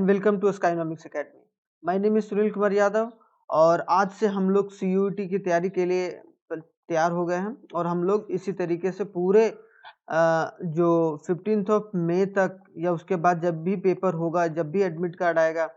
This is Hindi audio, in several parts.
And welcome to Skynomics academy. My name is Sunil Kumar Yadav और आज से हम लोग सीयूईटी की तैयारी के लिए तैयार हो गए हैं और हम लोग इसी तरीके से पूरे जो 15 मई तक या उसके बाद जब भी पेपर होगा, जब भी एडमिट कार्ड आएगा,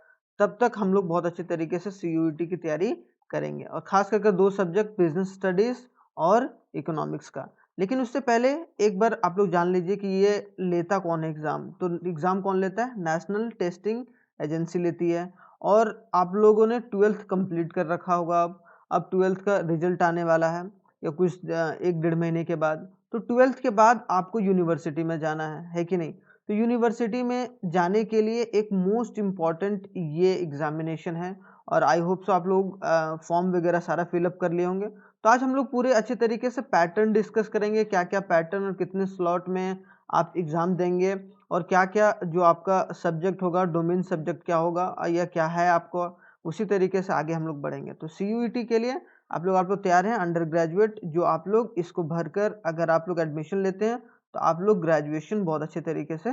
तब तक हम लोग बहुत अच्छे तरीके से सीयूईटी की तैयारी करेंगे और खास करके दो सब्जेक्ट बिजनेस स्टडीज और इकोनॉमिक्स का। लेकिन उससे पहले एक बार आप लोग जान लीजिए कि ये लेता कौन है एग्ज़ाम। तो एग्ज़ाम कौन लेता है? नेशनल टेस्टिंग एजेंसी लेती है। और आप लोगों ने 12th कंप्लीट कर रखा होगा। अब 12th का रिजल्ट आने वाला है या कुछ 1 डेढ़ महीने के बाद। तो 12th के बाद आपको यूनिवर्सिटी में जाना है कि नहीं? तो यूनिवर्सिटी में जाने के लिए एक मोस्ट इम्पॉर्टेंट ये एग्जामिनेशन है और आई होप सो आप लोग फॉर्म वगैरह सारा फिलअप कर लिए होंगे। तो आज हम लोग पूरे अच्छे तरीके से पैटर्न डिस्कस करेंगे, क्या क्या पैटर्न और कितने स्लॉट में आप एग्ज़ाम देंगे और क्या क्या जो आपका सब्जेक्ट होगा, डोमेन सब्जेक्ट क्या होगा या क्या है आपको, उसी तरीके से आगे हम लोग बढ़ेंगे। तो सीयूईटी के लिए आप लोग तैयार हैं? अंडर ग्रेजुएट जो आप लोग इसको भरकर अगर आप लोग एडमिशन लेते हैं तो आप लोग ग्रेजुएशन बहुत अच्छे तरीके से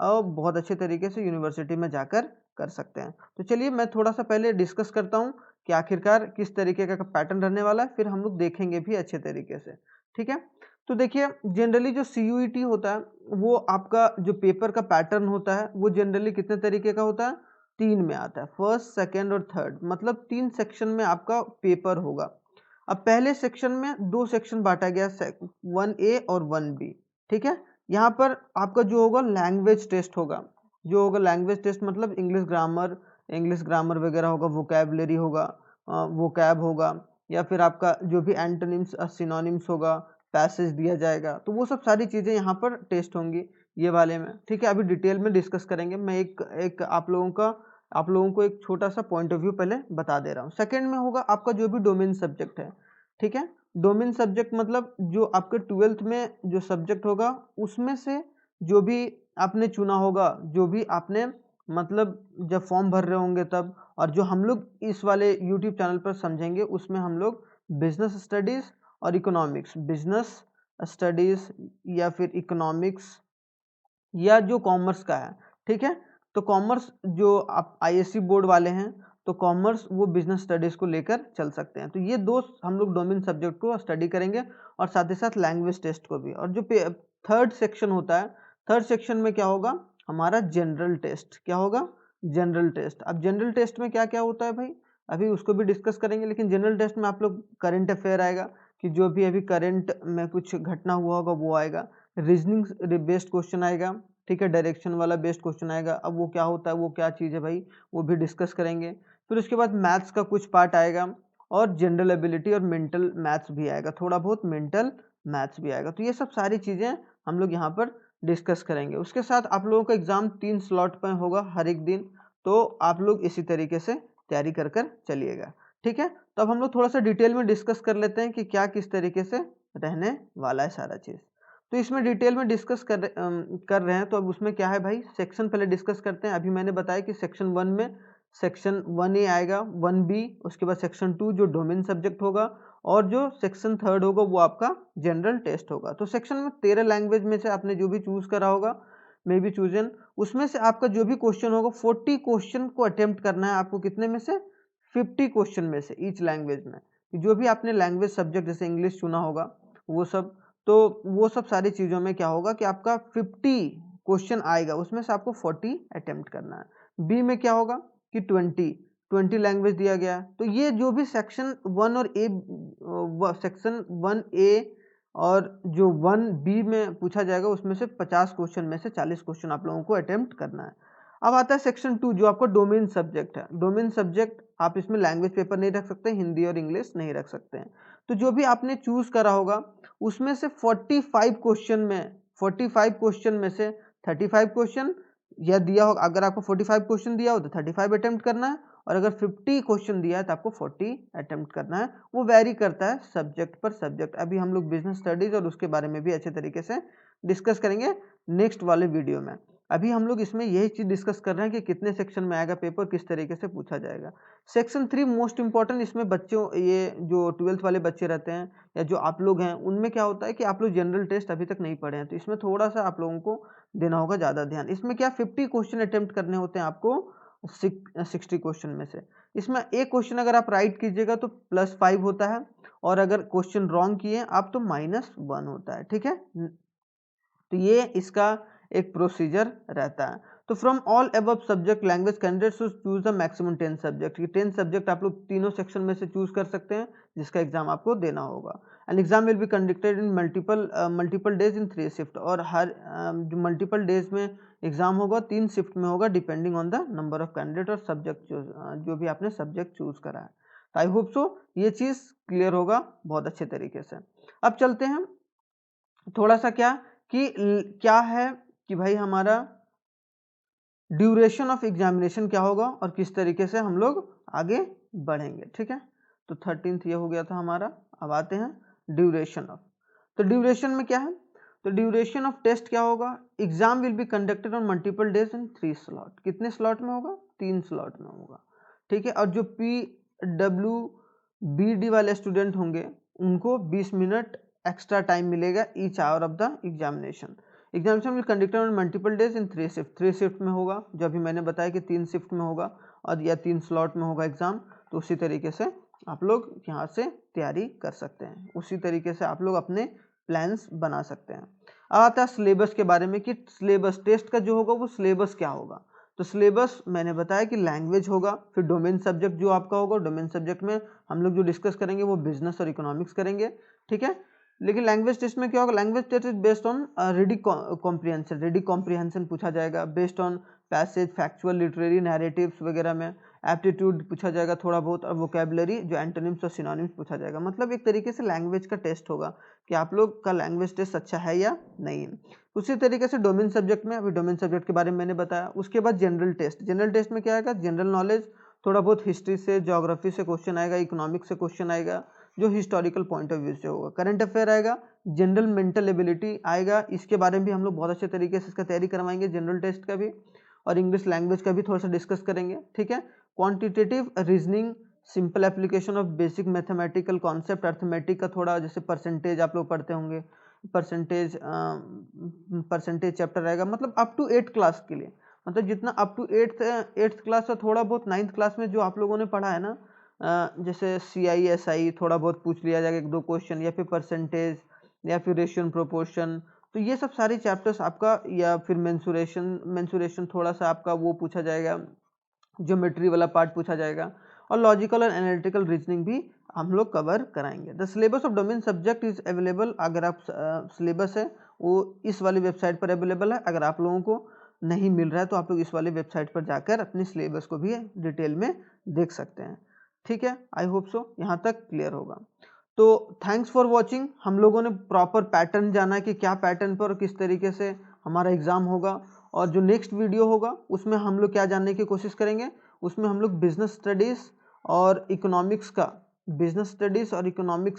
और बहुत अच्छे तरीके से यूनिवर्सिटी में जाकर कर सकते हैं। तो चलिए मैं थोड़ा सा पहले डिस्कस करता हूँ कि आखिरकार किस तरीके का पैटर्न रहने वाला है, फिर हम लोग देखेंगे भी अच्छे तरीके से। ठीक है, तो देखिए जनरली जो सीयूईटी होता है वो आपका जो पेपर का पैटर्न होता है वो जनरली कितने तरीके का होता है? 3 में आता है, फर्स्ट, सेकेंड और थर्ड, मतलब 3 सेक्शन में आपका पेपर होगा। अब पहले सेक्शन में 2 सेक्शन बांटा गया, 1A और 1B। ठीक है, यहाँ पर आपका जो होगा लैंग्वेज टेस्ट होगा। जो होगा लैंग्वेज टेस्ट मतलब इंग्लिश ग्रामर वगैरह होगा, वोकैबुलरी होगा, वोकैब होगा, या फिर आपका जो भी एंटोनिम्स सिनोनिम्स होगा, पैसेज दिया जाएगा। तो वो सब सारी चीज़ें यहाँ पर टेस्ट होंगी ये वाले में। ठीक है, अभी डिटेल में डिस्कस करेंगे। मैं एक एक आप लोगों को एक छोटा सा पॉइंट ऑफ व्यू पहले बता दे रहा हूँ। सेकंड में होगा आपका जो भी डोमेन सब्जेक्ट है। ठीक है, डोमेन सब्जेक्ट मतलब जो आपके 12th में जो सब्जेक्ट होगा उसमें से जो भी आपने चुना होगा, जो भी आपने मतलब जब फॉर्म भर रहे होंगे तब, और जो हम लोग इस वाले यूट्यूब चैनल पर समझेंगे उसमें हम लोग बिजनेस स्टडीज और इकोनॉमिक्स, बिजनेस स्टडीज या फिर इकोनॉमिक्स या जो कॉमर्स का है। ठीक है, तो कॉमर्स जो आप आईएससी बोर्ड वाले हैं तो कॉमर्स वो बिजनेस स्टडीज को लेकर चल सकते हैं। तो ये दो हम लोग डोमेन सब्जेक्ट को स्टडी करेंगे और साथ ही साथ लैंग्वेज टेस्ट को भी। और जो थर्ड सेक्शन होता है, थर्ड सेक्शन में क्या होगा? हमारा जनरल टेस्ट। क्या होगा? General test. अब जनरल टेस्ट में क्या क्या होता है भाई, अभी उसको भी डिस्कस करेंगे। लेकिन जनरल टेस्ट में आप लोग करंट अफेयर आएगा कि जो भी अभी करंट में कुछ घटना हुआ होगा वो आएगा। रीजनिंग बेस्ड क्वेश्चन आएगा। ठीक है, डायरेक्शन वाला बेस्ड क्वेश्चन आएगा। अब वो क्या होता है, वो क्या चीज़ है भाई, वो भी डिस्कस करेंगे। फिर उसके बाद मैथ्स का कुछ पार्ट आएगा और जनरल एबिलिटी और मेंटल मैथ्स भी आएगा, थोड़ा बहुत मेंटल मैथ्स भी आएगा। तो ये सब सारी चीज़ें हम लोग यहाँ पर डिस्कस करेंगे। उसके साथ आप लोगों का एग्जाम 3 स्लॉट पर होगा हर एक दिन, तो आप लोग इसी तरीके से तैयारी कर कर चलिएगा। ठीक है, तो अब हम लोग थोड़ा सा डिटेल में डिस्कस कर लेते हैं कि क्या किस तरीके से रहने वाला है सारा चीज़। तो इसमें डिटेल में डिस्कस कर रहे हैं। तो अब उसमें क्या है भाई, सेक्शन पहले डिस्कस करते हैं। अभी मैंने बताया कि सेक्शन 1 में सेक्शन 1A आएगा, 1B, उसके बाद सेक्शन 2 जो डोमेन सब्जेक्ट होगा, और जो सेक्शन 3 होगा वो आपका जनरल टेस्ट होगा। तो सेक्शन में 13 लैंग्वेज में से आपने जो भी चूज करा होगा, मे बी चूजन, उसमें से आपका जो भी क्वेश्चन होगा 40 क्वेश्चन को अटेम्प्ट करना है आपको। कितने में से? 50 क्वेश्चन में से ईच लैंग्वेज में। जो भी आपने लैंग्वेज सब्जेक्ट जैसे इंग्लिश चुना होगा वो सब, तो वो सब सारी चीज़ों में क्या होगा कि आपका 50 क्वेश्चन आएगा, उसमें से आपको 40 अटेम्प्ट करना है। बी में क्या होगा कि 20 लैंग्वेज दिया गया है। तो ये जो भी सेक्शन 1 और ए, सेक्शन 1A और जो 1B में पूछा जाएगा उसमें से 50 क्वेश्चन में से 40 क्वेश्चन आप लोगों को अटेम्प्ट करना है। अब आता है सेक्शन 2 जो आपका डोमेन सब्जेक्ट है। डोमेन सब्जेक्ट आप इसमें लैंग्वेज पेपर नहीं रख सकते, हिंदी और इंग्लिश नहीं रख सकते हैं। तो जो भी आपने चूज करा होगा उसमें से 45 क्वेश्चन में से 35 क्वेश्चन या दिया हो, अगर आपको 45 क्वेश्चन दिया हो तो 35 अटेम्प्ट करना है, और अगर 50 क्वेश्चन दिया है तो आपको 40 अटेम्प्ट करना है। वो वैरी करता है सब्जेक्ट पर सब्जेक्ट। अभी हम लोग बिजनेस स्टडीज और उसके बारे में भी अच्छे तरीके से डिस्कस करेंगे नेक्स्ट वाले वीडियो में। अभी हम लोग इसमें यही चीज डिस्कस कर रहे हैं कि कितने सेक्शन में आएगा पेपर, किस तरीके से पूछा जाएगा। सेक्शन 3 मोस्ट इंपॉर्टेंट, इसमें बच्चों, ये जो 12th वाले बच्चे रहते हैं या जो आप लोग हैं, उनमें क्या होता है कि आप लोग जनरल टेस्ट अभी तक नहीं पढ़े हैं, तो इसमें थोड़ा सा आप लोगों को देना होगा ज़्यादा ध्यान। इसमें क्या 50 क्वेश्चन अटेम्प्ट करने होते हैं आपको 60 क्वेश्चन में से। इसमें एक क्वेश्चन अगर आप राइट कीजिएगा तो +5 होता है, और अगर क्वेश्चन रॉन्ग किए आप तो -1 होता है। ठीक है, तो ये इसका एक प्रोसीजर रहता है। तो from all above subject language candidates should choose the maximum 10 subject. ये 10 सब्जेक्ट आप लोग तीनों सेक्शन में से चूज कर सकते हैं जिसका एग्जाम आपको देना होगा। And exam will be conducted in multiple days in 3 shift, और हर जो मल्टीपल डेज में एग्जाम होगा 3 शिफ्ट में होगा, depending on the number of candidate और सब्जेक्ट जो भी आपने सब्जेक्ट चूज करा है। तो आई होप सो ये चीज क्लियर होगा बहुत अच्छे तरीके से। अब चलते हैं थोड़ा सा क्या है कि भाई हमारा ड्यूरेशन ऑफ एग्जामिनेशन क्या होगा और किस तरीके से हम लोग आगे बढ़ेंगे। ठीक है, तो 13th ये हो गया था हमारा। अब आते हैं ड्यूरेशन ऑफ। तो ड्यूरेशन में क्या है, तो ड्यूरेशन ऑफ टेस्ट क्या होगा, exam will be conducted on multiple days in 3 slot. कितने स्लॉट में होगा, 3 स्लॉट में होगा। ठीक है, और जो PWBD वाले स्टूडेंट होंगे उनको 20 मिनट एक्स्ट्रा टाइम मिलेगा each hour of the examination. Examination will conducted on multiple days in 3 shift. 3 shift में होगा, जो अभी मैंने बताया कि 3 शिफ्ट में होगा और या 3 स्लॉट में होगा एग्जाम। तो उसी तरीके से आप लोग यहाँ से तैयारी कर सकते हैं, उसी तरीके से आप लोग अपने प्लान्स बना सकते हैं। अब आता है सिलेबस के बारे में कि सिलेबस टेस्ट का जो होगा वो सिलेबस क्या होगा। तो सिलेबस मैंने बताया कि लैंग्वेज होगा, फिर डोमेन सब्जेक्ट जो आपका होगा, डोमेन सब्जेक्ट में हम लोग जो डिस्कस करेंगे वो बिजनेस और इकोनॉमिक्स करेंगे। ठीक है, लेकिन लैंग्वेज टेस्ट में क्या होगा, language test is based on reading comprehension पूछा जाएगा, based on passage, factual, literary, narratives वगैरह में एप्टीट्यूड पूछा जाएगा थोड़ा बहुत, और वोकेबलरी जो एंटोनिम्स और सिनोनिम्स पूछा जाएगा। मतलब एक तरीके से लैंग्वेज का टेस्ट होगा कि आप लोग का लैंग्वेज टेस्ट अच्छा है या नहीं। उसी तरीके से डोमेन सब्जेक्ट में, अभी डोमेन सब्जेक्ट के बारे में मैंने बताया। उसके बाद जनरल टेस्ट, जनरल टेस्ट में क्या आएगा, जनरल नॉलेज, थोड़ा बहुत हिस्ट्री से, ज्योग्राफी से क्वेश्चन आएगा, इकोनॉमिक्स से क्वेश्चन आएगा जो हिस्टोरिकल पॉइंट ऑफ व्यू से होगा, करंट अफेयर आएगा, जनरल मेंटल एबिलिटी आएगा, इसके बारे में भी हम लोग बहुत अच्छे तरीके से इसका तैयारी करवाएंगे जनरल टेस्ट का भी, और इंग्लिश लैंग्वेज का भी थोड़ा सा डिस्कस करेंगे। ठीक है, quantitative reasoning, simple application of basic mathematical concept, arithmetic का थोड़ा, जैसे परसेंटेज आप लोग पढ़ते होंगे, परसेंटेज चैप्टर रहेगा, मतलब अप टू 8 क्लास के लिए, मतलब जितना अप टू 8th क्लास और थोड़ा बहुत 9th क्लास में जो आप लोगों ने पढ़ा है ना, जैसे CI SI थोड़ा बहुत पूछ लिया जाएगा 1-2 क्वेश्चन, या फिर परसेंटेज, या फिर रेशियो एंड प्रोपोर्शन, तो ये सब सारे चैप्टर्स आपका, या फिर मेंसुरेशन थोड़ा सा आपका वो पूछा जाएगा, ज्योमेट्री वाला पार्ट पूछा जाएगा, और लॉजिकल और एनालिटिकल रीजनिंग भी हम लोग कवर कराएंगे। The syllabus of domain subject is available, अगर आप सिलेबस है वो इस वाली वेबसाइट पर अवेलेबल है। अगर आप लोगों को नहीं मिल रहा है तो आप लोग इस वाली वेबसाइट पर जाकर अपनी सिलेबस को भी डिटेल में देख सकते हैं। ठीक है, आई होप सो यहाँ तक क्लियर होगा। तो थैंक्स फॉर वॉचिंग। हम लोगों ने प्रॉपर पैटर्न जाना कि क्या पैटर्न पर और किस तरीके से हमारा एग्जाम होगा, और जो नेक्स्ट वीडियो होगा उसमें हम लोग क्या जानने की कोशिश करेंगे, उसमें हम लोग बिजनेस स्टडीज़ और इकोनॉमिक्स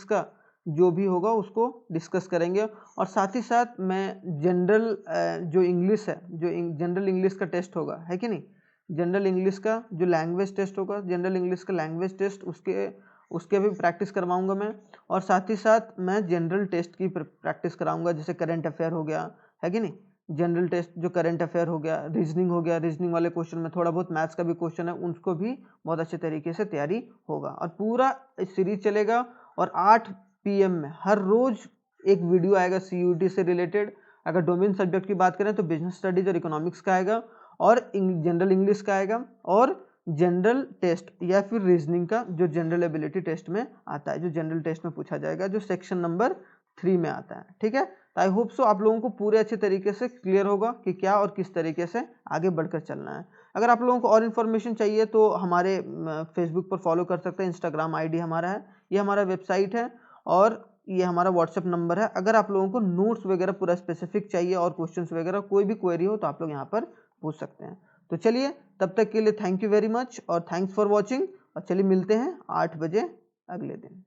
का जो भी होगा उसको डिस्कस करेंगे। और साथ ही साथ मैं जनरल जो इंग्लिश है, जो जनरल इंग्लिश का टेस्ट होगा, है कि नहीं, जनरल इंग्लिश का जो लैंग्वेज टेस्ट होगा, जनरल इंग्लिश का लैंग्वेज टेस्ट, उसके भी प्रैक्टिस करवाऊंगा मैं। और साथ ही साथ मैं जनरल टेस्ट की प्रैक्टिस कराऊंगा, जैसे करंट अफेयर हो गया, है कि नहीं, जनरल टेस्ट जो करंट अफेयर हो गया, रीजनिंग हो गया, रीजनिंग वाले क्वेश्चन में थोड़ा बहुत मैथ्स का भी क्वेश्चन है, उनको भी बहुत अच्छे तरीके से तैयारी होगा। और पूरा सीरीज चलेगा, और 8 PM में हर रोज एक वीडियो आएगा CUET से रिलेटेड। अगर डोमेन सब्जेक्ट की बात करें तो बिजनेस स्टडीज और इकोनॉमिक्स का आएगा, और जनरल इंग्लिश का आएगा, और जनरल टेस्ट या फिर रीजनिंग का जो जनरल एबिलिटी टेस्ट में आता है, जो जनरल टेस्ट में पूछा जाएगा, जो सेक्शन नंबर 3 में आता है। ठीक है, तो आई होप सो आप लोगों को पूरे अच्छे तरीके से क्लियर होगा कि क्या और किस तरीके से आगे बढ़कर चलना है। अगर आप लोगों को और इन्फॉर्मेशन चाहिए तो हमारे फेसबुक पर फॉलो कर सकते हैं, इंस्टाग्राम ID हमारा है, ये हमारा वेबसाइट है, और ये हमारा व्हाट्सएप नंबर है। अगर आप लोगों को नोट्स वगैरह पूरा स्पेसिफिक चाहिए और क्वेश्चंस वगैरह कोई भी क्वेरी हो तो आप लोग यहाँ पर पूछ सकते हैं। तो चलिए, तब तक के लिए थैंक यू वेरी मच और थैंक्स फॉर वॉचिंग, और चलिए मिलते हैं 8 बजे अगले दिन।